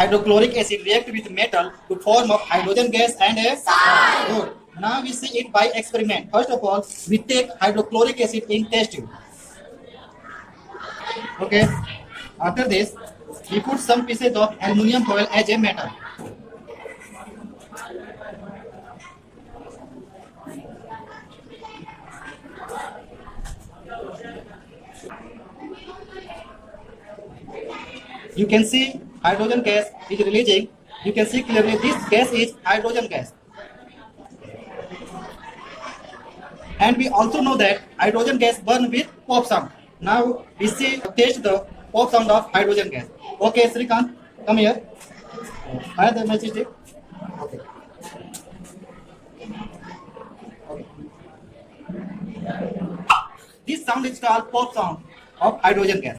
hydrochloric acid react with metal to form of hydrogen gas and a good. Now we see it by experiment. First of all, we take hydrochloric acid in test tube. Okay. After this, we put some pieces of aluminum foil as a metal. You can see hydrogen gas is releasing. You can see clearly this gas is hydrogen gas. And we also know that hydrogen gas burn with pop sound. Now we see taste the pop sound of hydrogen gas. Okay, Srikant, come here. Fire the matchstick. Okay. Okay. This sound is called pop sound of hydrogen gas.